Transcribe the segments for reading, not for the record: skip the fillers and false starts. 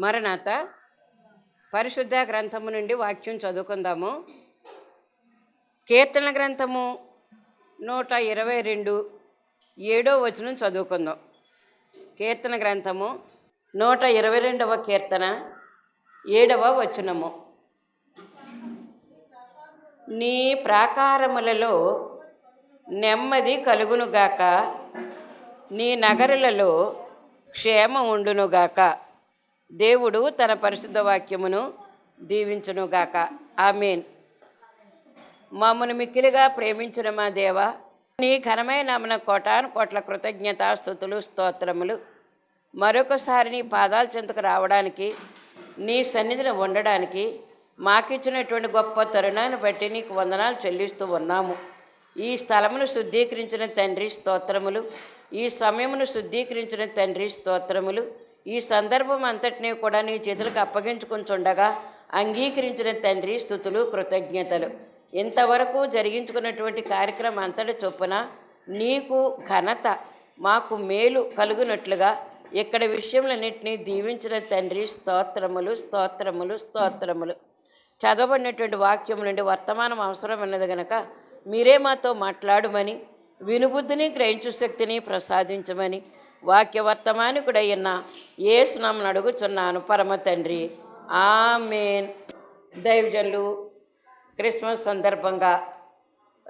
మరణాత పరిశుద్ధ గ్రంథము నుండి వాక్యం చదువుకుందాము. కీర్తన గ్రంథము 122 7వ వచనం చదువుకుందాం. కీర్తన గ్రంథము 122వ కీర్తన 7వ వచనము. నీ ప్రాకారములలో నెమ్మది కలుగునుగాక, నీ నగరులలో క్షేమం ఉండునుగాక. దేవుడు తన పరిశుద్ధ వాక్యమును దీవించునుగాక. ఆమేన్. మమ్మను మిక్కిలిగా ప్రేమించిన మా దేవ, నీ ఘనమైన నామన కోటాను కోట్ల కృతజ్ఞతాస్తుతులు స్తోత్రములు. మరొకసారి నీ పాదాల చెంతకు రావడానికి, నీ సన్నిధిని ఉండడానికి మాకిచ్చినటువంటి గొప్ప తరుణాన్ని బట్టి నీకు వందనాలు చెల్లిస్తూ ఉన్నాము. ఈ స్థలమును శుద్ధీకరించిన తండ్రి స్తోత్రములు, ఈ సమయమును శుద్ధీకరించిన తండ్రి స్తోత్రములు. ఈ సందర్భం అంతటినీ కూడా నీ చేతులకు అప్పగించుకుంటుండగా అంగీకరించిన తండ్రి స్తుతులు కృతజ్ఞతలు. ఇంతవరకు జరిగించుకున్నటువంటి కార్యక్రమం అంతటి చొప్పున నీకు ఘనత, మాకు మేలు కలుగునట్లుగా ఇక్కడ విషయములన్నింటినీ దీవించిన తండ్రి స్తోత్రములు స్తోత్రములు స్తోత్రములు. చదవబడినటువంటి వాక్యం నుండి వర్తమానం అవసరం ఉన్నది గనక మీరే మాతో మాట్లాడమని, వినుబుద్ధిని గ్రహించు శక్తిని ప్రసాదించమని వాక్య వర్తమానికుడయ్యన్న యేసునామమున అడుగుచున్నాను పరమ తండ్రి. ఆమేన్. దైవజనులు క్రిస్మస్ సందర్భంగా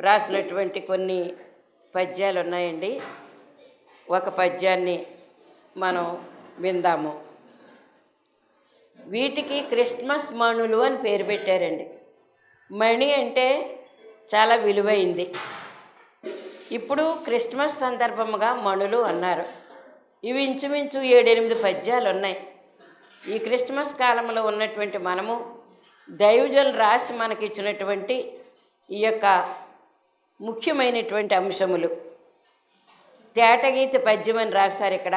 రాసినటువంటి కొన్ని పద్యాలు ఉన్నాయండి. ఒక పద్యాన్ని మనం విందాము. వీటికి క్రిస్మస్ మణులు అని పేరు పెట్టారండి. మణి అంటే చాలా విలువైంది. ఇప్పుడు క్రిస్మస్ సందర్భముగా మణులు అన్నారు. ఇవి ఇంచుమించు 7-8 పద్యాలు ఉన్నాయి. ఈ క్రిస్మస్ కాలంలో ఉన్నటువంటి మనము దైవజనులు రాసి మనకిచ్చినటువంటి ఈ యొక్క ముఖ్యమైనటువంటి అంశములు. తేటగీత పద్యం అని రాశారు. ఇక్కడ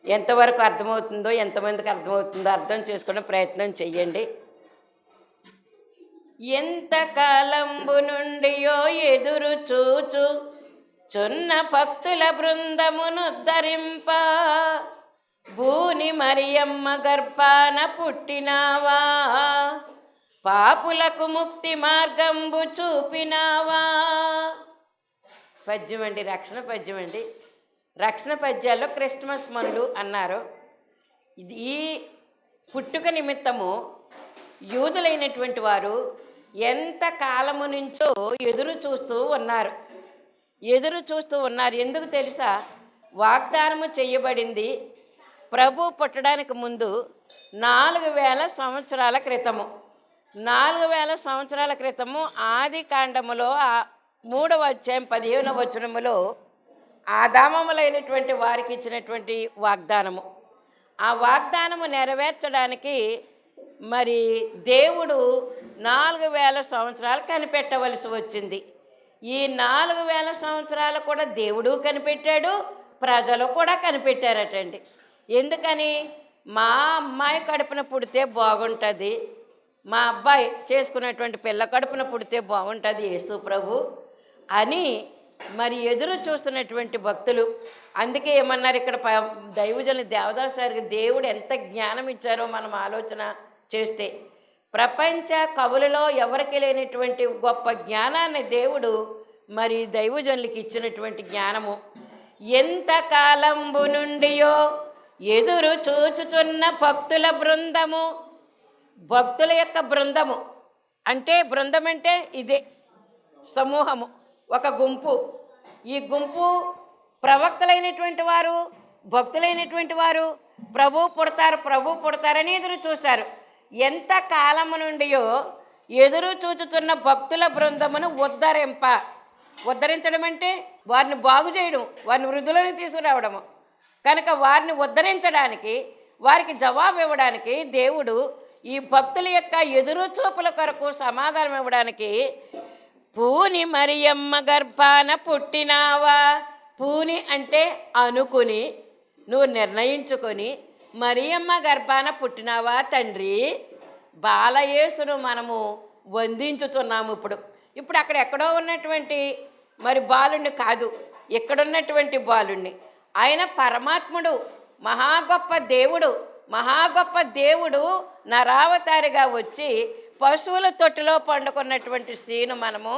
ఎంతవరకు అర్థమవుతుందో, ఎంతమందికి అర్థమవుతుందో అర్థం చేసుకునే ప్రయత్నం చెయ్యండి. ఎంత కాలంబు నుండియో ఎదురు చూచు చున్న భక్తుల బృందమును ధరింప, భూని మరియమ్మ గర్భాన పుట్టినావా, పాపులకు ముక్తి మార్గంబు చూపినావా. పద్యం అండి, రక్షణ పద్యం అండి. రక్షణ పద్యాల్లో క్రిస్మస్ మనులు అన్నారు. ఈ పుట్టుక నిమిత్తము యూదులైనటువంటి వారు ఎంత కాలము నుంచో ఎదురు చూస్తూ ఉన్నారు. ఎందుకు తెలుసా? వాగ్దానము చేయబడింది ప్రభు పుట్టడానికి ముందు 4000 సంవత్సరాల క్రితము. 4000 సంవత్సరాల క్రితము ఆది కాండములో 3వ అధ్యాయం 15వ వచనములో ఆదామములైనటువంటి వారికి ఇచ్చినటువంటి వాగ్దానము. ఆ వాగ్దానము నెరవేర్చడానికి మరి దేవుడు 4000 సంవత్సరాలు కనిపెట్టవలసి వచ్చింది. ఈ 4000 సంవత్సరాలు కూడా దేవుడు కనిపెట్టాడు, ప్రజలు కూడా కనిపెట్టారటండి. ఎందుకని? మా అమ్మాయి కడుపున పుడితే బాగుంటుంది, మా అబ్బాయి చేసుకున్నటువంటి పిల్ల కడుపున పుడితే బాగుంటుంది యేసు ప్రభు అని మరి ఎదురు చూస్తున్నటువంటి భక్తులు. అందుకే ఏమన్నారు ఇక్కడ దైవజనులు దేవదాసు గారికి దేవుడు ఎంత జ్ఞానం ఇచ్చారో మనం ఆలోచన చేస్తే, ప్రపంచ కవులలో ఎవరికి లేనటువంటి గొప్ప జ్ఞానాన్ని దేవుడు మరి దైవజనులకి ఇచ్చినటువంటి జ్ఞానము. ఎంత కాలంబు నుండియో ఎదురు చూచుచున్న భక్తుల బృందము. భక్తుల యొక్క బృందము అంటే, బృందం అంటే ఇదే సమూహము, ఒక గుంపు. ఈ గుంపు ప్రవక్తలైనటువంటి వారు, భక్తులైనటువంటి వారు ప్రభు పుడతారని ఎదురు చూశారు. ఎంత కాలము నుండియో ఎదురు చూచుతున్న భక్తుల బృందమును ఉద్ధరించడం అంటే వారిని బాగు చేయడం, వారిని వృద్ధులను తీసుకురావడము. కనుక వారిని ఉద్ధరించడానికి, వారికి జవాబు ఇవ్వడానికి దేవుడు ఈ భక్తుల యొక్క ఎదురు చూపుల కొరకు సమాధానం ఇవ్వడానికి పూని మరియమ్మ గర్భాన పుట్టినావా. పూని అంటే అనుకుని, నువ్వు నిర్ణయించుకొని మరియమ్మ గర్భాన పుట్టినావా తండ్రి. బాలయేసును మనము వందించుతున్నాము. ఇప్పుడు అక్కడ ఎక్కడో ఉన్నటువంటి మరి బాలుణ్ణి కాదు, ఇక్కడున్నటువంటి బాలుణ్ణి. ఆయన పరమాత్ముడు, మహా గొప్ప దేవుడు, మహా గొప్ప దేవుడు నరావతారిగా వచ్చి పశువుల తొట్టిలో పండుకున్నటువంటి సీను మనము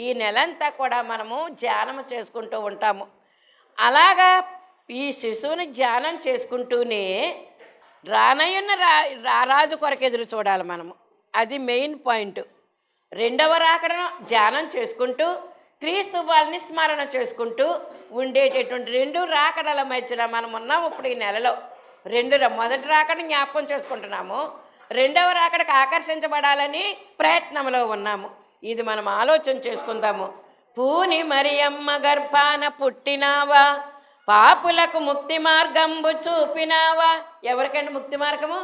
ఈ నెలంతా కూడా మనము ధ్యానం చేసుకుంటూ ఉంటాము. అలాగా ఈ శిశువుని ధ్యానం చేసుకుంటూనే రానయ్యున్న రారాజు కొరకు ఎదురు చూడాలి మనము. అది మెయిన్ పాయింట్. రెండవ రాకడను ధ్యానం చేసుకుంటూ క్రీస్తు వాళ్ళని స్మరణ చేసుకుంటూ ఉండేటటువంటి రెండు రాకడల మధ్యన మనం ఉన్నాము. ఇప్పుడు ఈ నెలలో మొదటి రాకడని జ్ఞాపకం చేసుకుంటున్నాము, రెండవ రాకడకు ఆకర్షించబడాలని ప్రయత్నంలో ఉన్నాము. ఇది మనం ఆలోచన చేసుకుందాము. పూని మరియమ్మ గర్భాన పుట్టినావా, పాపులకు ముక్తి మార్గంబు చూపినావా. ఎవరికంటే ముక్తి మార్గము?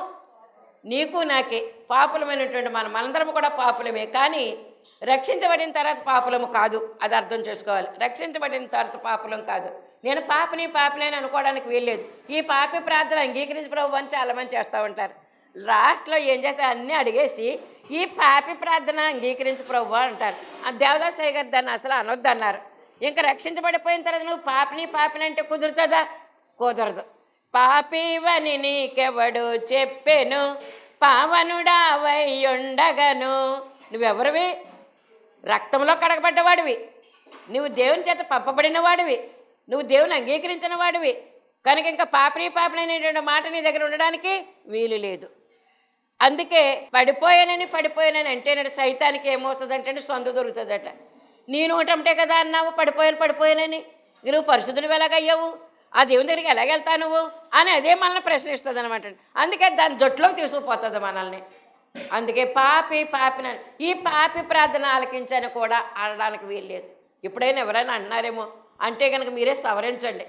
నీకు నాకే. పాపులమైనటువంటి మనందరము కూడా పాపులమే, కానీ రక్షించబడిన తర్వాత పాపులము కాదు. అది అర్థం చేసుకోవాలి. రక్షించబడిన తర్వాత పాపులం కాదు. నేను పాపిని అని అనుకోవడానికి వీల్లేదు. ఈ పాపి ప్రార్థన అంగీకరించి ప్రభు అని చాలామంది చేస్తూ ఉంటారు. లాస్ట్లో ఏం చేస్తారు, అన్నీ అడిగేసి ఈ పాపి ప్రార్థన అంగీకరించి ప్రభు అంటారు. ఆ దేవదాసయ్య గారు దాన్ని అసలు అనొద్దన్నారు. ఇంకా రక్షించబడిపోయిన తర్వాత నువ్వు పాపిని అంటే కుదురుతుందా? కుదరదు. పాపివని నీకెవడు చెప్పెను, పావనుడావై ఉండగను. నువ్వెవరివి? రక్తంలో కడగబడ్డవాడివి, నువ్వు దేవుని చేత పంపబడిన వాడివి, నువ్వు దేవుని అంగీకరించిన వాడివి. కనుక ఇంకా పాపిని అనేటువంటి మాట నీ దగ్గర ఉండడానికి వీలు లేదు. అందుకే పడిపోయానని అంటేనండి సైతానికి ఏమవుతుందంటే సొంత దొరుకుతుందట. నీ నోటంటే కదా అన్నావు పడిపోయానని, నువ్వు పరిశుద్ధులు ఎలాగయ్యావు, ఆ దేవుని దగ్గరికి ఎలాగెళ్తావు నువ్వు అని అదే మనల్ని ప్రశ్నిస్తుంది అనమాట. అందుకే దాని జొట్టులోకి తీసుకుపోతుంది మనల్ని. అందుకే పాపిని ఈ పాపి ప్రార్థన ఆలకించని కూడా అనడానికి వీల్లేదు. ఇప్పుడైనా ఎవరైనా అన్నారేమో అంటే కనుక మీరే సవరించండి.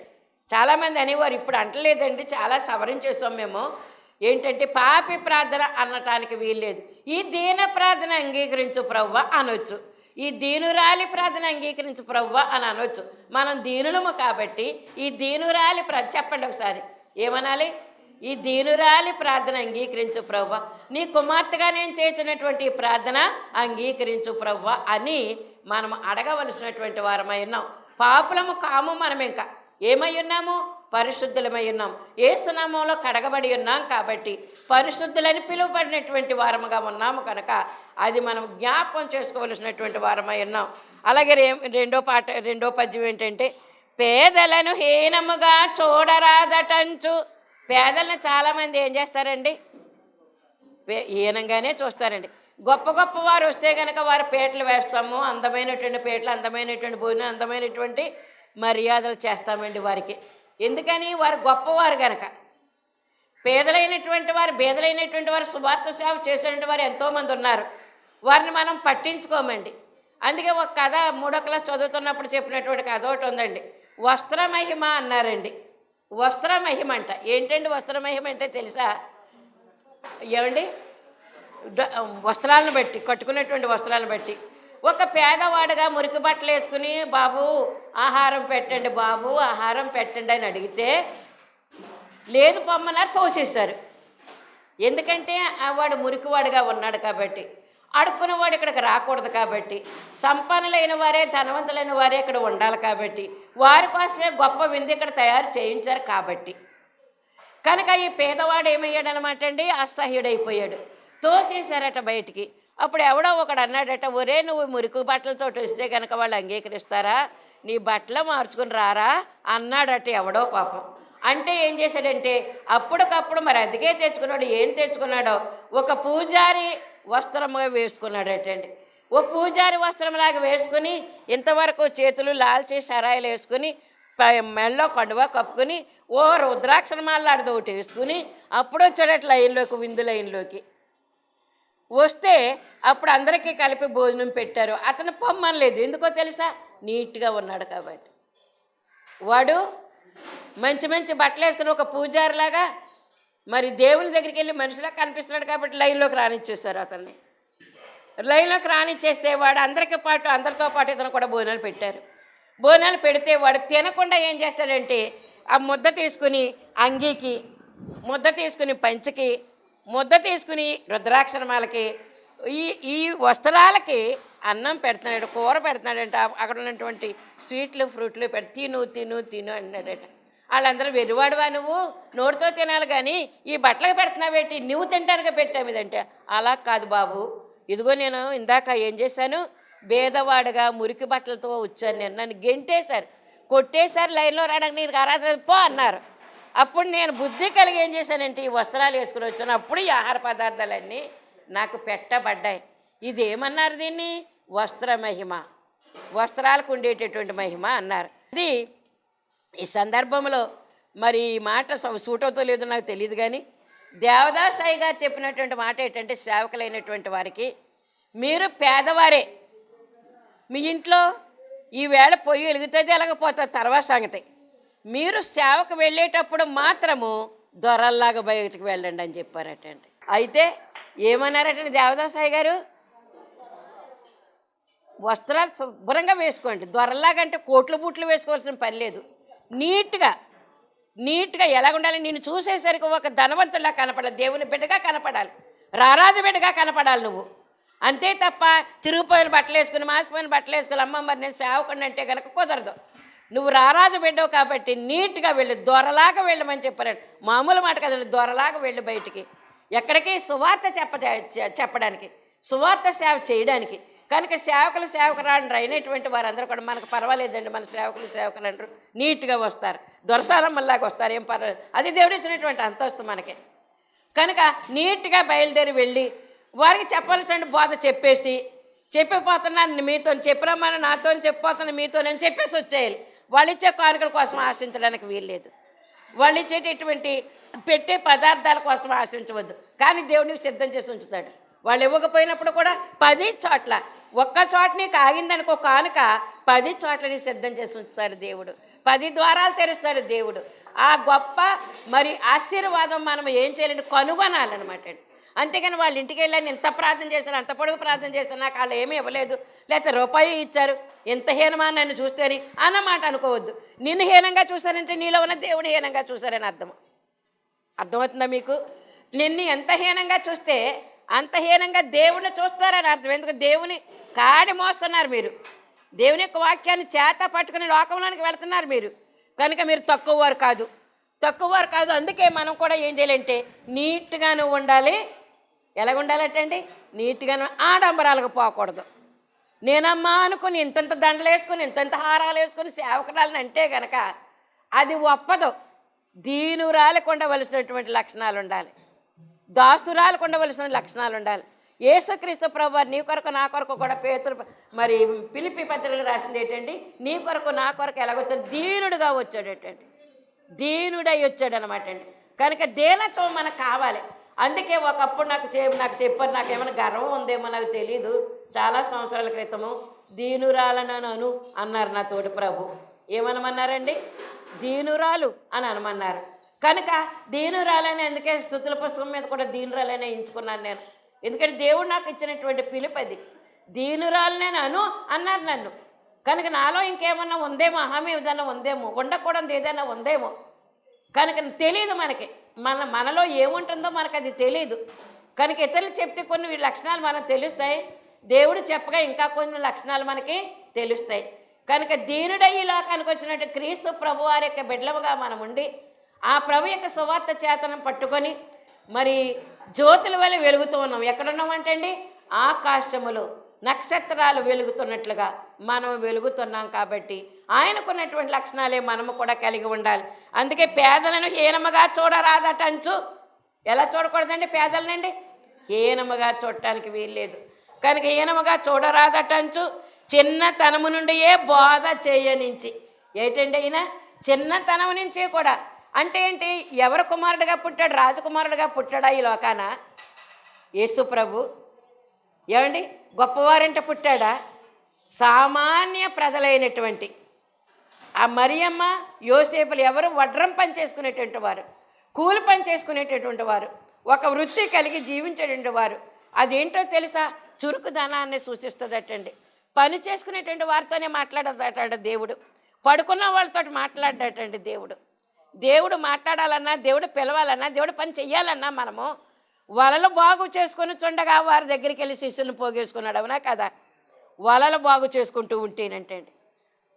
చాలామంది అనేవారు, ఇప్పుడు అంటలేదండి, చాలా సవరించేసాం మేము. ఏంటంటే పాపి ప్రార్థన అనటానికి వీల్లేదు. ఈ దీన ప్రార్థన అంగీకరించు ప్రవ్వ అనొచ్చు, ఈ దీనురాలి ప్రార్థన అంగీకరించు ప్రవ్వ అని అనొచ్చు. మనం దీనులము కాబట్టి ఈ దీనురాలి చెప్పండి ఒకసారి ఏమనాలి? ఈ దీనురాలి ప్రార్థన అంగీకరించు ప్రవ్వ, నీ కుమార్తెగా నేను చేసినటువంటి ఈ ప్రార్థన అంగీకరించు ప్రవ్వ అని మనం అడగవలసినటువంటి వారమై ఉన్నాం. పాపులము కాము. మనం ఇంకా ఏమై ఉన్నాము? పరిశుద్ధులమై ఉన్నాం. యేసునామంలో కడగబడి ఉన్నాం కాబట్టి పరిశుద్ధులని పిలువబడినటువంటి వారముగా ఉన్నాము కనుక అది మనం జ్ఞాపకం చేసుకోవలసినటువంటి వారమై ఉన్నాం. అలాగే రెండో పద్యం ఏంటంటే, పేదలను హీనముగా చూడరాదటంచు. పేదలను చాలామంది ఏం చేస్తారండి? హీనంగానే చూస్తారండి. గొప్ప వారు వస్తే కనుక వారి పేటలు వేస్తాము, అందమైనటువంటి పేటలు, అందమైనటువంటి భోజనం, అందమైనటువంటి మర్యాదలు చేస్తామండి వారికి. ఎందుకని? వారు గొప్పవారు కనుక. బేదలైనటువంటి వారు సువార్త సేవ చేసేటువంటి వారు ఎంతోమంది ఉన్నారు, వారిని మనం పట్టించుకోమండి. అందుకే ఒక కథ 3వ క్లాస్ చదువుతున్నప్పుడు చెప్పినటువంటి కథ ఒకటి ఉందండి. వస్త్రమహిమ అన్నారండి. వస్త్రమహిమ అంట. ఏంటండి వస్త్రమహిమ అంటే తెలుసా? ఏమండి? వస్త్రాలను బట్టి, కట్టుకునేటువంటి వస్త్రాలను బట్టి. ఒక పేదవాడుగా మురికి బట్టలు వేసుకుని బాబు ఆహారం పెట్టండి అని అడిగితే లేదు పొమ్మన్నారు, తోసేశారు. ఎందుకంటే వాడు మురికివాడుగా ఉన్నాడు కాబట్టి, అడుక్కునేవాడు ఇక్కడికి రాకూడదు కాబట్టి, సంపన్నులైన వారే ధనవంతులైన వారే ఇక్కడ ఉండాలి కాబట్టి, వారి కోసమే గొప్ప విందు ఇక్కడ తయారు చేయించారు కాబట్టి. కనుక ఈ పేదవాడు ఏమయ్యాడు అనమాట అండి, అసహ్యుడైపోయాడు. తోసేశారట బయటికి. అప్పుడు ఎవడో ఒకడు అన్నాడట, ఒరే నువ్వు మురికి బట్టలతో వస్తే కనుక వాళ్ళు అంగీకరిస్తారా, నీ బట్టలు మార్చుకుని రారా అన్నాడట ఎవడో పాపం. అంటే ఏం చేశాడంటే అప్పటికప్పుడు మరి అదిగే తెచ్చుకున్నాడు. ఏం తెచ్చుకున్నాడో ఒక పూజారి వస్త్రముగా వేసుకున్నాడటండి. ఒక పూజారి వస్త్రంలాగా వేసుకుని ఇంతవరకు చేతులు లాల్చి సరాయిలు వేసుకుని మెళ్ళలో కండువా కప్పుకుని ఓ రుద్రాక్షణ మాలాడుతూ ఒకటి వేసుకుని అప్పుడు వచ్చాడట విందు లైన్లోకి వస్తే అప్పుడు అందరికీ కలిపి భోజనం పెట్టారు. అతను పొమ్మనలేదు. ఎందుకో తెలుసా? నీట్గా ఉన్నాడు కాబట్టి. వాడు మంచి బట్టలు వేసుకుని ఒక పూజారిలాగా మరి దేవుని దగ్గరికి వెళ్ళి మనిషిలా కనిపిస్తున్నాడు కాబట్టి లైన్లోకి రానిచ్చేశారు. అతన్ని లైన్లోకి రానిచ్చేస్తే వాడు అందరితో పాటు ఇతను కూడా భోజనాలు పెట్టారు. భోజనాలు పెడితే వాడు తినకుండా ఏం చేస్తాడంటే ఆ ముద్ద తీసుకుని అంగీకి, ముద్ద తీసుకుని పంచకి, ముద్ద తీసుకుని రుద్రాక్షరమాలకి, ఈ వస్త్రాలకి అన్నం పెడుతున్నాడు, కూర పెడుతున్నాడంట. అక్కడ ఉన్నటువంటి స్వీట్లు ఫ్రూట్లు తిను అన్నాడట. వాళ్ళందరూ వెర్రివాడువా నువ్వు, నోటితో తినాలి కానీ ఈ బట్టలకు పెడుతున్నావేంటి, నువ్వు తింటానుగా పెట్టావు ఇదంటే. అలా కాదు బాబు, ఇదిగో నేను ఇందాక ఏం చేశాను, భేదవాడుగా మురికి బట్టలతో వచ్చాను నేను, నన్ను గెంటేశారు, కొట్టేశారు, లైన్లో రావడానికి నీకు ఆరాధన పో అన్నారు. అప్పుడు నేను బుద్ధి కలిగి ఏం చేశానంటే ఈ వస్త్రాలు వేసుకుని వచ్చాను. అప్పుడు ఈ ఆహార పదార్థాలన్నీ నాకు పెట్టబడ్డాయి. ఇదేమన్నారు దీన్ని, వస్త్ర మహిమ, వస్త్రాలకు ఉండేటటువంటి మహిమ అన్నారు. ఇది ఈ సందర్భంలో మరి ఈ మాట సూట్ అవుతో లేదో నాకు తెలియదు, కానీ దేవదాసాయి గారు చెప్పినటువంటి మాట ఏంటంటే, సేవకులైనటువంటి వారికి, మీరు పేదవారే, మీ ఇంట్లో ఈవేళ పొయ్యి వెలుగుతుంది ఎలాగపోతుంది తర్వాత సంగతి, మీరు సేవకు వెళ్ళేటప్పుడు మాత్రము దొరల్లాగా బయటకు వెళ్ళండి అని చెప్పారటండి. అయితే ఏమన్నారటండి దేవదాసాయి గారు, వస్త్రాలు శుభ్రంగా వేసుకోండి, దొరల్లాగంటే కోట్లు బూట్లు వేసుకోవాల్సిన పని లేదు, నీట్గా ఎలాగ ఉండాలి, నేను చూసేసరికి ఒక ధనవంతుల్లా కనపడాలి, దేవుని బిడ్డగా కనపడాలి, రారాజు బిడ్డగా కనపడాలి నువ్వు. అంతే తప్ప చిరిగిపోయిన బట్టలు వేసుకుని మాసిపోయిన బట్టలు వేసుకుని అమ్మ మరి నేను సేవకుండా అంటే కనుక కుదరదు. నువ్వు రారాజు బిడ్డవు కాబట్టి నీట్గా వెళ్ళి దొరలాగా వెళ్ళమని చెప్పారు. మామూలు మాట కదండి, దొరలాగా వెళ్ళి బయటికి ఎక్కడికి, సువార్త చెప్పడానికి, సువార్త సేవ చేయడానికి. కనుక సేవకురాలు అయినటువంటి వారందరూ కూడా మనకు పర్వాలేదండి, మన సేవకులు అంటారు, నీట్గా వస్తారు, దొరసారమ్మల్లాగా వస్తారు, ఏం పర్వాలేదు, అది దేవుడు ఇచ్చినటువంటి అంతస్తు మనకి. కనుక నీట్గా బయలుదేరి వెళ్ళి వారికి చెప్పాల్సిన బోధ చెప్పిపోతున్నాను మీతో, చెప్పిరమ్మని నాతో చెప్పిపోతున్నా మీతో నేను చెప్పేసి వచ్చేయాలి. వాళ్ళు ఇచ్చే కానుకల కోసం ఆశించడానికి వీల్లేదు, వాళ్ళు ఇచ్చేటటువంటి పెట్టే పదార్థాల కోసం ఆశించవద్దు. కానీ దేవుడిని సిద్ధం చేసి ఉంచుతాడు. వాళ్ళు ఇవ్వకపోయినప్పుడు కూడా 10 చోట్ల, ఒక్క చోట నీకు ఆగిందనుకో కానుక, 10 చోట్ల నీ సిద్ధం చేసి ఉంచుతాడు దేవుడు, 10 ద్వారాలు తెరుస్తాడు దేవుడు. ఆ గొప్ప మరి ఆశీర్వాదం మనం ఏం చేయాలంటే కనుగొనాలన్నమాట. అంతేగాని వాళ్ళ ఇంటికి వెళ్ళాను, ఇంత ప్రార్థన చేశాను, అంత పొడుగు ప్రార్థన చేశాను, నాకు వాళ్ళు ఏమీ ఇవ్వలేదు, లేకపోతే రూపాయి ఇచ్చారు, ఎంత హీనమా నన్ను చూస్తేని అన్నమాట అనుకోవద్దు. నిన్ను హీనంగా చూశారంటే నీలో ఉన్న దేవుడు హీనంగా చూశారని అర్థమవుతుందా మీకు? నిన్ను ఎంత హీనంగా చూస్తే అంత హీనంగా దేవుణ్ణి చూస్తారని అర్థం. ఎందుకు దేవుని కాడి మోస్తున్నారు మీరు, దేవుని యొక్క వాక్యాన్ని చేత పట్టుకుని లోకంలోనికి వెళుతున్నారు మీరు. కనుక మీరు తక్కువవారు కాదు. అందుకే మనం కూడా ఏం చేయాలంటే నీట్గా నువ్వు ఉండాలి. ఎలాగ ఉండాలంటే నీట్గాను, ఆడంబరాలకు పోకూడదు. నేనమ్మా అనుకుని ఇంతంత దండలు వేసుకుని ఇంతంత హారాలు వేసుకుని సేవకురాలని అంటే కనుక అది ఒప్పదు. దీనురాలకు ఉండవలసినటువంటి లక్షణాలు ఉండాలి, దాసురాలకు ఉండవలసిన లక్షణాలు ఉండాలి. యేసుక్రీస్తు ప్రభువు నీ కొరకు నా కొరకు కూడా పేతురు మరి ఫిలిప్పీ పత్రికలు రాసింది ఏంటండి, నీ కొరకు నా కొరకు ఎలాగొచ్చాడు, దీనుడుగా వచ్చాడటండి, దీనుడై వచ్చాడనమాట అండి. కనుక దీనత్వం మనకు కావాలి. అందుకే ఒకప్పుడు నాకు చెప్పారు, నాకు ఏమైనా గర్వం ఉందేమో నాకు తెలీదు, చాలా సంవత్సరాల క్రితము దీనురాలనను అన్నారు నా తోటి ప్రభు. ఏమనమన్నారండి, దీనురాలు అని అనమన్నారు. కనుక దీనురాలని అందుకే స్తుతుల పుస్తకం మీద కూడా దీనురాలని ఎంచుకున్నాను నేను. ఎందుకంటే దేవుడు నాకు ఇచ్చినటువంటి పిలుపది, దీనురాలనే అను అన్నారు నన్ను. కనుక నాలో ఇంకేమన్నా ఉందేమో, అహమే ఏదైనా ఉందేమో, ఉండకూడదు ఏదైనా ఉందేమో. కనుక తెలియదు మనకి, మనలో ఏముంటుందో మనకు అది తెలియదు. కనుక ఇతరులు చెప్తే కొన్ని లక్షణాలు మనకు తెలుస్తాయి, దేవుడు చెప్పగా ఇంకా కొన్ని లక్షణాలు మనకి తెలుస్తాయి. కనుక దీనుడై ఈ లోకానికి వచ్చినట్టు క్రీస్తు ప్రభు వారి యొక్క బిడ్డలుగా మనం ఉండి ఆ ప్రభు యొక్క సువార్త చేతనం పట్టుకొని మరి జ్యోతుల వల్ల వెలుగుతూ ఉన్నాం. ఎక్కడున్నామంటే అండి, ఆకాశములో నక్షత్రాలు వెలుగుతున్నట్లుగా మనం వెలుగుతున్నాం. కాబట్టి ఆయనకున్నటువంటి లక్షణాలే మనము కూడా కలిగి ఉండాలి. అందుకే పేదలను హీనముగా చూడరాదటంచు. ఎలా చూడకూడదండి పేదలనండి? హీనముగా చూడటానికి వీల్లేదు. కనుక హీనముగా చూడరాదటంచు చిన్నతనము నుండి బోధ చేయనించి. ఏంటండి అయిన చిన్నతనం నుంచి కూడా అంటే ఏంటి, ఎవరు కుమారుడిగా పుట్టాడు? రాజకుమారుడిగా పుట్టాడా ఈ లోకాన యేసు ప్రభు? ఏమండి గొప్పవారింట పుట్టాడా? సామాన్య ప్రజలైనటువంటి ఆ మరియమ్మ యోసేపులు ఎవరు వడ్రం పని చేసుకునేటువంటి వారు, కూలి పని చేసుకునేటటువంటి వారు, ఒక వృత్తి కలిగి జీవించేటువంటి వారు. అదేంటో తెలుసా? చురుకుదనాన్ని సూచిస్తుందటండి. పని చేసుకునేటువంటి వారితోనే మాట్లాడదట దేవుడు, పడుకున్న వాళ్ళతో మాట్లాడటండి దేవుడు. దేవుడు మాట్లాడాలన్నా, దేవుడు పిలవాలన్నా, దేవుడు పని చెయ్యాలన్నా మనము వలలు బాగు చేసుకొని చుండగా వారి దగ్గరికి వెళ్ళి శిష్యులను పోగేసుకున్నాడు. అవునా కదా? వలలు బాగు చేసుకుంటూ ఉంటేనంటే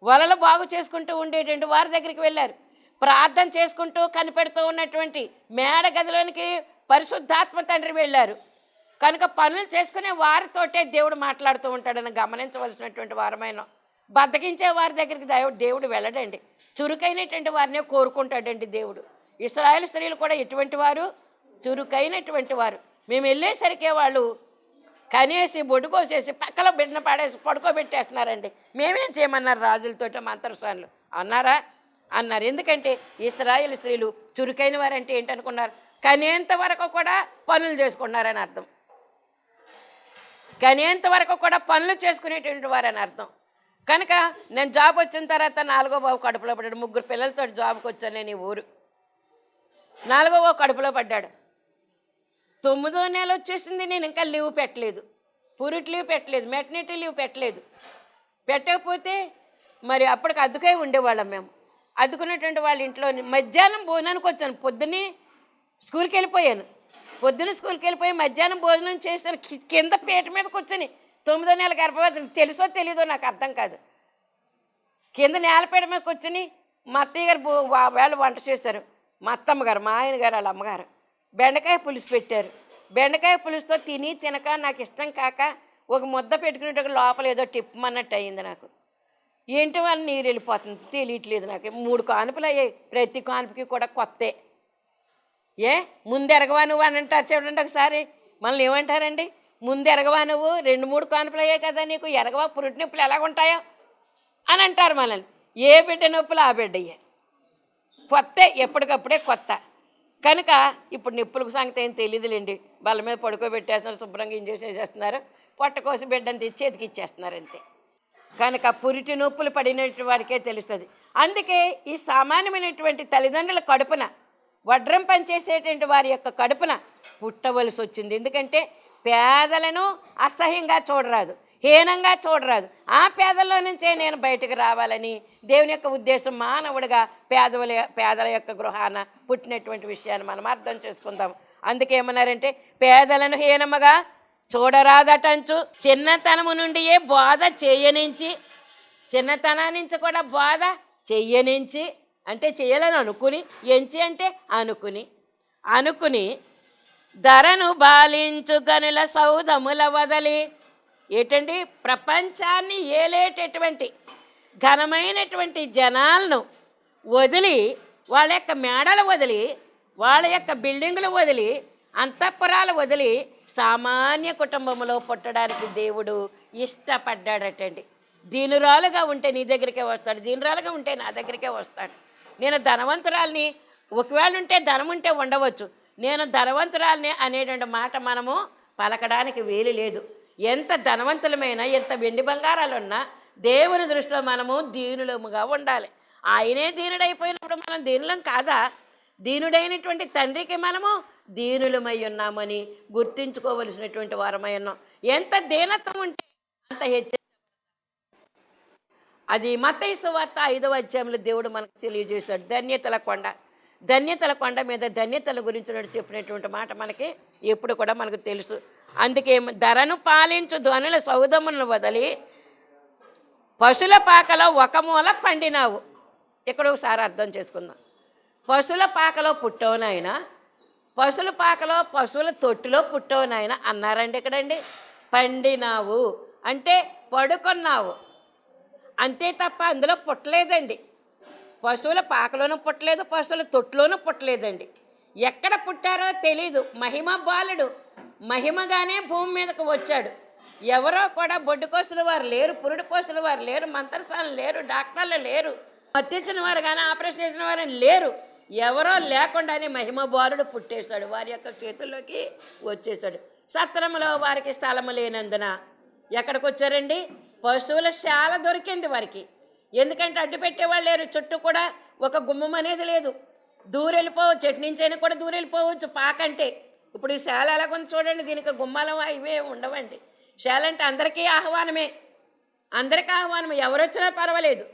వలలు బాగు చేసుకుంటూ ఉండేటండి వారి దగ్గరికి వెళ్ళారు. ప్రార్థన చేసుకుంటూ కనిపెడుతూ ఉన్నటువంటి మేడ గదిలోనికి పరిశుద్ధాత్మ తండ్రి వెళ్ళారు కనుక పనులు చేసుకునే వారితోటే దేవుడు మాట్లాడుతూ ఉంటాడని గమనించవలసినటువంటి వారమైన బద్దకించే వారి దగ్గరికి దేవుడు వెళ్ళడండి. చురుకైనటువంటి వారినే కోరుకుంటాడండి దేవుడు. ఇశ్రాయేలు స్త్రీలు కూడా ఎటువంటి వారు? చురుకైనటువంటి వారు. మేము వెళ్ళేసరికే వాళ్ళు కనేసి బొడ్డు కోసేసి పక్కలో బిడ్డను పాడేసి పడుకోబెట్టేస్తున్నారండి. మేమేం చేయమన్నారు రాజులతో మంత్రసానులు అన్నారా? అన్నారు. ఎందుకంటే ఇశ్రాయేలు స్త్రీలు చురుకైన వారంటే ఏంటనుకున్నారు? కనేంత వరకు కూడా పనులు చేసుకున్నారని అర్థం. కనేంత వరకు కూడా పనులు చేసుకునేటువంటి వారని అర్థం. కనుక నేను జాబ్ వచ్చిన తర్వాత 4వ బాబు కడుపులో పడ్డాడు. 3 పిల్లలతో జాబ్కి వచ్చాను నేను ఈ ఊరు. 4వ బాబు కడుపులో పడ్డాడు. 9వ నెల వచ్చేసింది, నేను ఇంకా లీవ్ పెట్టలేదు. పురిట్ లీవ్ పెట్టలేదు, మెటర్నిటీ లీవ్ పెట్టలేదు. పెట్టకపోతే మరి అప్పటికి అద్దుకై ఉండేవాళ్ళం మేము. అద్దుకున్నటువంటి వాళ్ళ ఇంట్లో మధ్యాహ్నం భోజనానికి వచ్చాను. పొద్దున్నే స్కూల్కి వెళ్ళిపోయాను. పొద్దున్న స్కూల్కి వెళ్ళిపోయి మధ్యాహ్నం భోజనం చేశాను. కింద పీట మీద కూర్చొని 9వ నెల గర్భవతి తెలుసో తెలీదో నాకు అర్థం కాదు. కింద నేలపీట మీద కూర్చొని మా అత్తయ్య గారు వేళ వంట చేశారు. మా అత్తమ్మ గారు, మా ఆయన గారు, వాళ్ళ అమ్మగారు బెండకాయ పులుసు పెట్టారు. బెండకాయ పులుసుతో తిని తినక నాకు ఇష్టం కాక ఒక ముద్ద పెట్టుకునేట లోపల ఏదో టిప్పమన్నట్టు అయింది నాకు. ఏంటి వాళ్ళ నీరు వెళ్ళిపోతుంది తెలియట్లేదు నాకు. 3 కానుపులు అయ్యాయి. ప్రతి కానుపుకి కూడా కొత్తే. ముందు ఎరగవా నువ్వు అని అంటారు చూడండి ఒకసారి. మనల్ని ఏమంటారండి? ముందు ఎరగవా నువ్వు, 2-3 కానుపులు అయ్యాయి కదా నీకు, ఎరగవా పురుటి నొప్పులు ఎలాగుంటాయో అని అంటారు మనల్ని. ఏ బిడ్డ నొప్పులు ఆ బిడ్డ అయ్యాయి. కొత్త, ఎప్పటికప్పుడే కొత్త. కనుక ఇప్పుడు నొప్పులకు సంగతి ఏం తెలియదులేండి. బల్ల మీద పడుకోబెట్టేస్తున్నారు, శుభ్రంగా ఇంజెక్షన్ చేసేస్తున్నారు, పొట్ట కోసి బిడ్డని తెచ్చి చేతికి ఇచ్చేస్తున్నారు అంతే. కనుక పురిటి నొప్పులు పడినటువంటి వాడికే తెలుస్తుంది. అందుకే ఈ సామాన్యమైనటువంటి తల్లిదండ్రుల కడుపున వడ్రం పనిచేసేటువంటి వారి యొక్క కడుపున పుట్టవలసి వచ్చింది. ఎందుకంటే పేదలను అసహ్యంగా చూడరాదు, హీనంగా చూడరాదు. ఆ పేదల్లో నుంచే నేను బయటకు రావాలని దేవుని యొక్క ఉద్దేశం. మానవుడిగా పేదల యొక్క గృహాన పుట్టినటువంటి విషయాన్ని మనం అర్థం చేసుకుందాం. అందుకేమన్నారంటే పేదలను హీనముగా చూడరాదటంచు చిన్నతనము నుండియే బోధ చేయనించి, చిన్నతనం నుంచి కూడా బోధ చెయ్యనించి అంటే చేయాలని అనుకుని, ఎంచి అంటే అనుకుని ధరను బాలించు గనుల సౌధముల వదలి, ఏంటండి ప్రపంచాన్ని ఏలేటటువంటి ఘనమైనటువంటి జనాలను వదిలి, వాళ్ళ యొక్క మేడలు వదిలి, వాళ్ళ యొక్క బిల్డింగులు వదిలి, అంతఃపురాలు వదిలి సామాన్య కుటుంబంలో పుట్టడానికి దేవుడు ఇష్టపడ్డాడటండి. దీనురాలుగా ఉంటే నీ దగ్గరికే వస్తాడు, దీనురాలుగా ఉంటే నా దగ్గరికే వస్తాడు. నేను ధనవంతురాల్ని, ఒకవేళ ఉంటే ధనం ఉంటే ఉండవచ్చు, నేను ధనవంతురాల్ని అనేటువంటి మాట మనము పలకడానికి వీలు లేదు. ఎంత ధనవంతులమైనా, ఎంత వెండి బంగారాలున్నా దేవుని దృష్టిలో మనము దీనులముగా ఉండాలి. ఆయనే దీనుడైపోయినప్పుడు మనం దీనులం కాదా? దీనుడైనటువంటి తండ్రికి మనము దీనులమై ఉన్నామని గుర్తించుకోవలసినటువంటి వారమై ఉన్నాం. ఎంత దీనత్వం ఉంటే అంత హెచ్చ. అది మత్తయి సువార్త 5వ అధ్యాయంలో దేవుడు మనకు తెలియజేశాడు. ధన్యతల కొండ మీద ధన్యతల గురించి చెప్పినటువంటి మాట మనకి ఎప్పుడు కూడా మనకు తెలుసు. అందుకే ధరను పాలించు ధ్వనుల సౌధములను వదిలి పశుల పాకలో ఒక మూల పండినావు. ఇక్కడ ఒకసారి అర్థం చేసుకుందాం. పశువుల పాకలో పుట్టవునాయన, పశువుల పాకలో పశువుల తొట్టిలో పుట్టవునాయన అన్నారండి. ఇక్కడండి పండినావు అంటే పడుకున్నావు అంతే తప్ప అందులో పుట్టలేదండి. పశువుల పాకలోనూ పుట్టలేదు, పశువుల తొట్లోనూ పుట్టలేదండి. ఎక్కడ పుట్టారో తెలీదు. మహిమ బాలుడు మహిమగానే భూమి మీదకు వచ్చాడు. ఎవరో కూడా బొడ్డు కోసిన వారు లేరు, పురుడు కోసిన వారు లేరు, మంత్రసానులు లేరు, డాక్టర్లు లేరు, మత్తించిన వారు కానీ ఆపరేషన్ చేసిన వారు లేరు. ఎవరో లేకుండానే మహిమ బాలుడు పుట్టేశాడు, వారి యొక్క చేతుల్లోకి వచ్చేసాడు. సత్రంలో వారికి స్థలము లేనందున ఎక్కడికి వచ్చారండి? పశువుల శాల దొరికింది వారికి. ఎందుకంటే అడ్డు పెట్టేవాళ్ళు లేరు, చుట్టూ కూడా ఒక గుమ్మం అనేది లేదు. దూరెళ్ళిపోవచ్చు, ఎటు నుంచైనా కూడా దూరెళ్ళిపోవచ్చు పాకంటే. ఇప్పుడు ఈ శాల ఎలాగొంది చూడండి, దీనికి గుమ్మాలం ఇవే ఉండవండి. శాల అంటే అందరికీ ఆహ్వానమే, ఎవరు వచ్చినా పర్వాలేదు.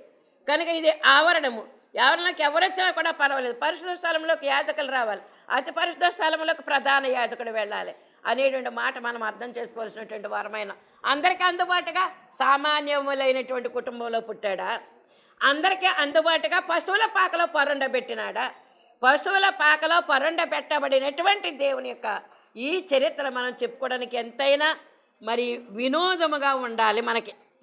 కనుక ఇది ఆవరణము. ఎవరిలోకి ఎవరు వచ్చినా కూడా పర్వాలేదు. పరిశుద్ధ స్థలంలోకి యాజకులు రావాలి, అతి పరిశుద్ధ స్థలంలోకి ప్రధాన యాజకుడు వెళ్ళాలి అనేటువంటి మాట మనం అర్థం చేసుకోవాల్సినటువంటి వారమైన అందరికీ అందుబాటుగా సామాన్యములైనటువంటి కుటుంబంలో పుట్టాడా? అందరికీ అందుబాటుగా పశువుల పాకలో పరుండ పెట్టినాడా? పశువుల పాకలో పరుండ పెట్టబడినటువంటి దేవుని యొక్క ఈ చరిత్ర మనం చెప్పుకోవడానికి ఎంతైనా మరి వినోదముగా ఉండాలి.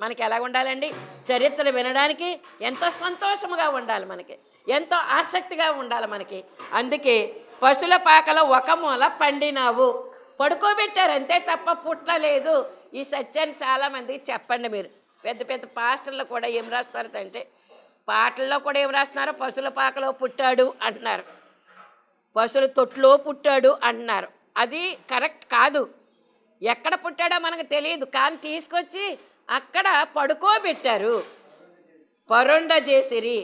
మనకి ఎలా ఉండాలండి? చరిత్ర వినడానికి ఎంతో సంతోషముగా ఉండాలి, మనకి ఎంతో ఆసక్తిగా ఉండాలి మనకి. అందుకే పశువుల పాకలో ఒక మూల పండినావు, పడుకోబెట్టారు అంతే తప్ప పుట్టలేదు. ఈ సత్యాన్ని చాలామందికి చెప్పండి మీరు. పెద్ద పెద్ద పాస్టర్లు కూడా ఏం రాస్తారు అంటే, పాటల్లో కూడా ఏం రాస్తున్నారు? పశువుల పాకలో పుట్టాడు అంటున్నారు, పశువుల తొట్టులో పుట్టాడు అంటున్నారు. అది కరెక్ట్ కాదు. ఎక్కడ పుట్టాడో మనకు తెలియదు, కానీ తీసుకొచ్చి అక్కడ పడుకోబెట్టారు. పరుండ చేసిరి,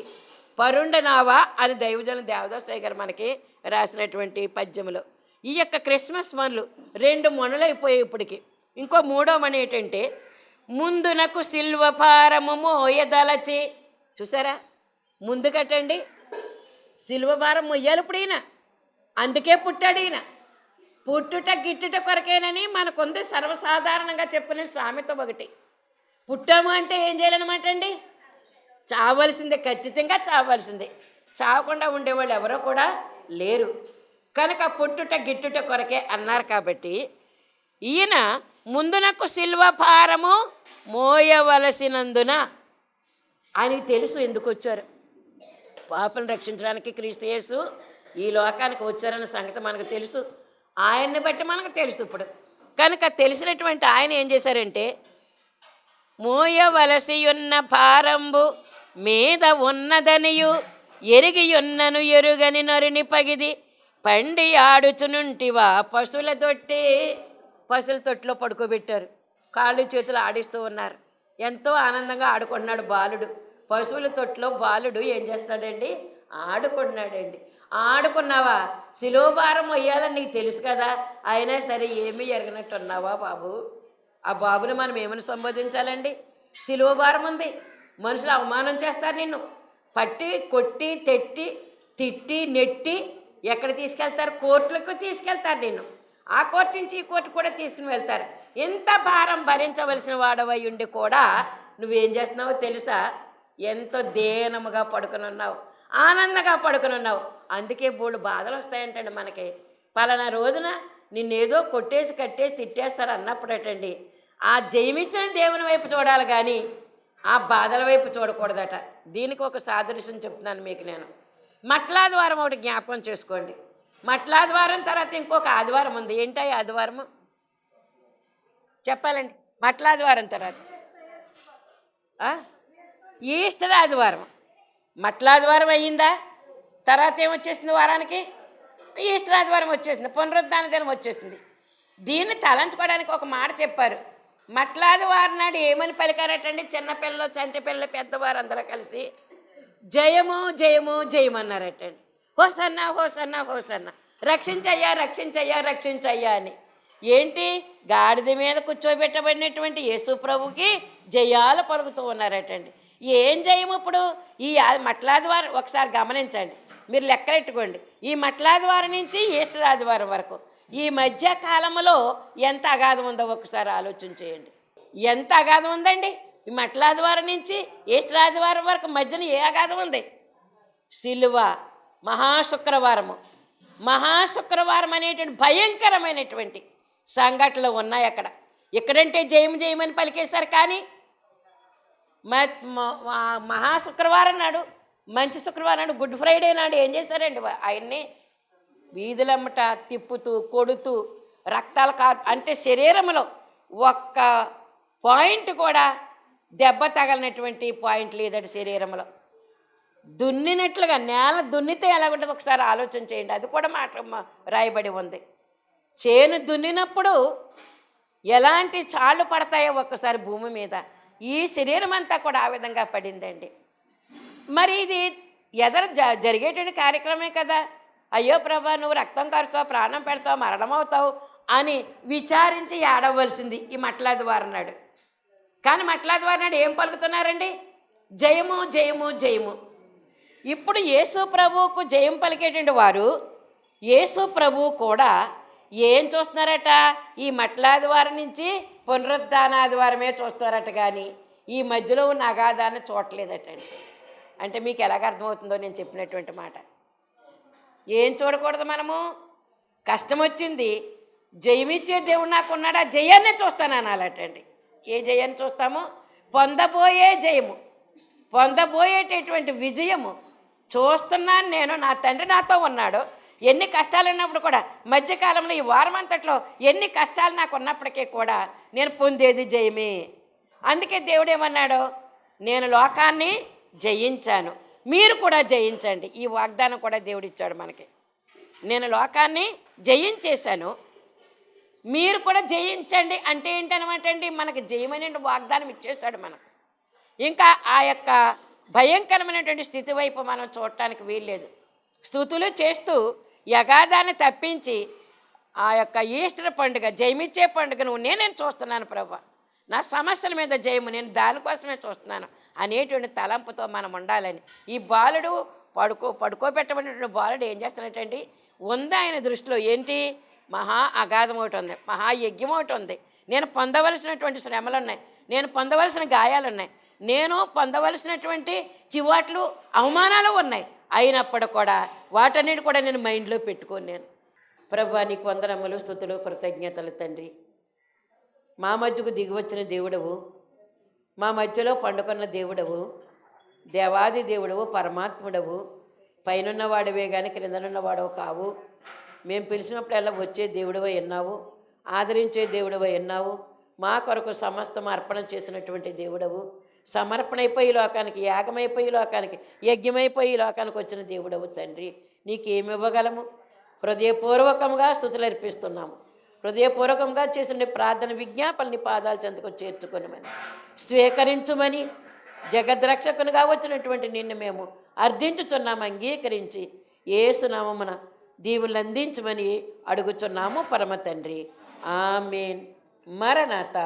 పరుండనావా అని దైవజనులు దేవదాసయ్య గారు మనకి రాసినటువంటి పద్యములు. ఈ యొక్క క్రిస్మస్ మనులు 2 మనులు అయిపోయాయి ఇప్పటికి. ఇంకో 3వ మని ఏంటంటే, ముందునకు సిల్వభారము మోయదలచి. చూసారా? ముందు కట్టండి, సిల్వభారం మొయ్యాలి ఇప్పుడు ఈయన. అందుకే పుట్టాడు ఈయన. పుట్టుట గిట్టుట కొరకేనని మనకుంది సర్వసాధారణంగా చెప్పుకునే సామెత ఒకటి. పుట్టాము అంటే ఏం చేయాలన్నమాట అండి? చావలసిందే, ఖచ్చితంగా చావలసిందే. చావకుండా ఉండేవాళ్ళు ఎవరో కూడా లేరు. కనుక పుట్టుట గిట్టుట కొరకే అన్నారు. కాబట్టి ఈయన ముందునకు సిల్వ భారము మోయవలసినందున అని తెలుసు ఎందుకు వచ్చారు. పాపను రక్షించడానికి క్రీస్తు యేసు ఈ లోకానికి వచ్చారన్న సంగతి మనకు తెలుసు. ఆయన్ని బట్టి మనకు తెలుసు ఇప్పుడు. కనుక తెలిసినటువంటి ఆయన ఏం చేశారంటే, మోయవలసి ఉన్న భారంబు మీద ఉన్నదనియు ఎరిగియున్నను ఎరుగని నరుని పగిది పండి ఆడుచునుంటివా పశువుల తొట్టిలో పడుకోబెట్టారు. కాళ్ళు చేతులు ఆడిస్తూ ఉన్నారు. ఎంతో ఆనందంగా ఆడుకుంటున్నాడు బాలుడు. పశువుల తొట్టిలో బాలుడు ఏం చేస్తాడండి? ఆడుకున్నాడండి. ఆడుకున్నావా? శిలోభారం మొయ్యాలని నీకు తెలుసు కదా, అయినా సరే ఏమీ ఎరగనట్టు ఉన్నావా బాబు? ఆ బాబుని మనం ఏమని సంబోధించాలండి? శిలోభారం ఉంది, మనుషులు అవమానం చేస్తారు, నిన్ను పట్టి కొట్టి తిట్టి నెట్టి ఎక్కడ తీసుకెళ్తారు? కోర్టులకు తీసుకెళ్తారు నిన్ను. ఆ కోర్టు నుంచి ఈ కోర్టు కూడా తీసుకుని వెళ్తారు. ఎంత భారం భరించవలసిన వాడవై ఉండి కూడా నువ్వేం చేస్తున్నావో తెలుసా? ఎంతో దేనముగా పడుకుని ఉన్నావు, ఆనందంగా పడుకుని ఉన్నావు. అందుకే బోళ్ళు బాధలు వస్తాయంటండి మనకి. పలానా రోజున నిన్నేదో కొట్టేసి కట్టేసి తిట్టేస్తారు అన్నప్పుడటండి, ఆ జయమిచ్చిన దేవుని వైపు చూడాలి కానీ ఆ బాధల వైపు చూడకూడదట. దీనికి ఒక సాదృశ్యం చెప్తున్నాను మీకు నేను. మట్లాదివారం ఒకటి జ్ఞాపకం చేసుకోండి. మట్లాదివారం తర్వాత ఇంకొక ఆదివారం ఉంది. ఏంటో ఆదివారము చెప్పాలండి. మట్లాదివారం తర్వాత ఈస్టర్ ఆదివారం. మట్లాదివారం అయ్యిందా? తర్వాత ఏమొచ్చేసింది వారానికి? ఈస్టర్ ఆదివారం వచ్చేసింది, పునరుద్ధాన దినం వచ్చేసింది. దీన్ని తలంచుకోవడానికి ఒక మాట చెప్పారు. మట్లాదివారం నాడు ఏమని పలికారటండి? చిన్నపిల్లలు, చంటి పిల్లలు, పెద్దవారు అందరూ కలిసి జయము జయము జయమన్నారటండి. హోసన్నా హోసన్నా హోసన్నా, రక్షించయ్యా రక్షించయ్యా రక్షించయ్యా అని. ఏంటి? గాడిద మీద కూర్చోబెట్టబడినటువంటి యేసు ప్రభుకి జయాలు పలుకుతూ ఉన్నారటండి. ఏం జయము ఇప్పుడు? ఈ మట్లాదివారం ఒకసారి గమనించండి, మీరు లెక్కలెట్టుకోండి. ఈ మట్లాదివారం నుంచి ఈస్టర్ ఆదివారం వరకు ఈ మధ్య కాలంలో ఎంత అగాధం ఉందో ఒకసారి ఆలోచన చేయండి. ఎంత అగాధం ఉందండి ఈ మట్లాదివారం నుంచి ఈస్టర్ ఆదివారం వరకు మధ్యన ఏ అగాధం ఉంది? సిలువ మహాశుక్రవారము. మహాశుక్రవారం అనేటువంటి భయంకరమైనటువంటి సంఘటనలు ఉన్నాయి అక్కడ. ఎక్కడంటే జయము జయమని పలికేశారు, కానీ మహాశుక్రవారం నాడు, మంచి శుక్రవారం నాడు, గుడ్ ఫ్రైడే నాడు ఏం చేశారండి? ఆయన్ని వీధులమ్మట తిప్పుతూ కొడుతూ రక్తాలు అంటే శరీరంలో ఒక్క పాయింట్ కూడా దెబ్బ తగలినటువంటి పాయింట్ లేదండి శరీరంలో. దున్నినట్లుగా, నేల దున్నితే ఎలా ఉంటుంది ఒకసారి ఆలోచన చేయండి. అది కూడా మాట రాయబడి ఉంది. చేను దున్నినప్పుడు ఎలాంటి చాళ్ళు పడతాయో ఒక్కసారి భూమి మీద, ఈ శరీరం అంతా కూడా ఆ విధంగా పడిందండి. మరి ఇది జరిగేటువంటి కార్యక్రమే కదా. అయ్యో ప్రభా, నువ్వు రక్తం కరుతావు, ప్రాణం పెడతావు, మరణమవుతావు అని విచారించి ఏడవలసింది ఈ మట్లాదివారం నాడు. కానీ మట్లాదివారం నాడు ఏం పలుకుతున్నారండి? జయము జయము జయము. ఇప్పుడు యేసు ప్రభువుకు జయం పలికేటువంటి వారు యేసు ప్రభువు కూడా ఏం చూస్తున్నారట? ఈ మట్లాదివారం నుంచి పునరుద్ధానాదివారమే చూస్తున్నారట, కానీ ఈ మధ్యలో ఉన్న అగాధాన్ని చూడలేదటండి. అంటే మీకు ఎలాగ అర్థమవుతుందో నేను చెప్పినటువంటి మాట. ఏం చూడకూడదు మనము? కష్టం వచ్చింది, జయమిచ్చే దేవుడు నాకు ఉన్నాడు, ఆ జయాన్నే చూస్తాను అనాలటండి. ఏ జయాన్ని చూస్తాము? పొందబోయే జయము, పొందబోయేటటువంటి విజయము చూస్తున్నాను నేను. నా తండ్రి నాతో ఉన్నాడు. ఎన్ని కష్టాలు ఉన్నప్పుడు కూడా, మధ్యకాలంలో ఈ వారం అంతట్లో ఎన్ని కష్టాలు నాకు ఉన్నప్పటికీ కూడా నేను పొందేది జయమే. అందుకే దేవుడు ఏమన్నాడు? నేను లోకాన్ని జయించాను, మీరు కూడా జయించండి. ఈ వాగ్దానం కూడా దేవుడిచ్చాడు మనకి. నేను లోకాన్ని జయించేశాను, మీరు కూడా జయించండి. అంటే ఏంటనమాట అండి? మనకి జయమనే వాగ్దానం ఇచ్చేశాడు మనకు. ఇంకా ఆ యొక్క భయంకరమైనటువంటి స్థితి వైపు మనం చూడటానికి వీల్లేదు. స్తుతులు చేస్తూ యగాదాన్ని తప్పించి ఆ యొక్క ఈస్టర్ పండుగ, జయమిచ్చే పండుగను నేను చూస్తున్నాను ప్రభు, నా సమస్యల మీద జయము నేను దానికోసమే చూస్తున్నాను అనేటువంటి తలంపుతో మనం ఉండాలని. ఈ బాలుడు పడుకోబెట్టబడినటువంటి బాలుడు ఏం చేస్తున్నట్టండి? ఉంది ఆయన దృష్టిలో ఏంటి? మహా అగాధం ఒకటి ఉంది, మహాయజ్ఞం ఒకటి ఉంది. నేను పొందవలసినటువంటి శ్రమలు ఉన్నాయి, నేను పొందవలసిన గాయాలు ఉన్నాయి, నేను పొందవలసినటువంటి చివాట్లు అవమానాలు ఉన్నాయి. అయినప్పుడు కూడా వాటన్నిటి కూడా నేను మైండ్లో పెట్టుకోను. నేను ప్రభువా నీకు వందనములు, స్తుతులు, కృతజ్ఞతలు తండ్రి. మా మధ్యకు దిగివచ్చిన దేవుడవు, మా మధ్యలో పండుకున్న దేవుడవు, దేవాది దేవుడవు, పరమాత్ముడవు, పైనున్నవాడవే కానీ క్రిందనున్నవాడవు కావు. మేము పిలిచినప్పుడల్లా వచ్చే దేవుడవై ఉన్నావు, ఆదరించే దేవుడవై ఉన్నావు, మా కొరకు సమస్తం అర్పణ చేసినటువంటి దేవుడవు, సమర్పణైపోయి లోకానికి, యాగమైపోయి లోకానికి, యజ్ఞమైపోయి లోకానికి వచ్చిన దేవుడవు తండ్రి. నీకేమి ఇవ్వగలము? హృదయపూర్వకంగా స్తుతులు అర్పిస్తున్నాము. హృదయపూర్వకంగా చేసిన ప్రార్థన విజ్ఞాపనని పాదాల చెంతకు చేర్చుకొనమని, స్వీకరించుమని, జగద్రక్షకునిగా వచ్చినటువంటి నిన్ను మేము అర్థించుచున్నాము. అంగీకరించి యేసునామమున దీవులు అందించమని అడుగుచున్నాము పరమ తండ్రి. ఆమేన్. మరణాత.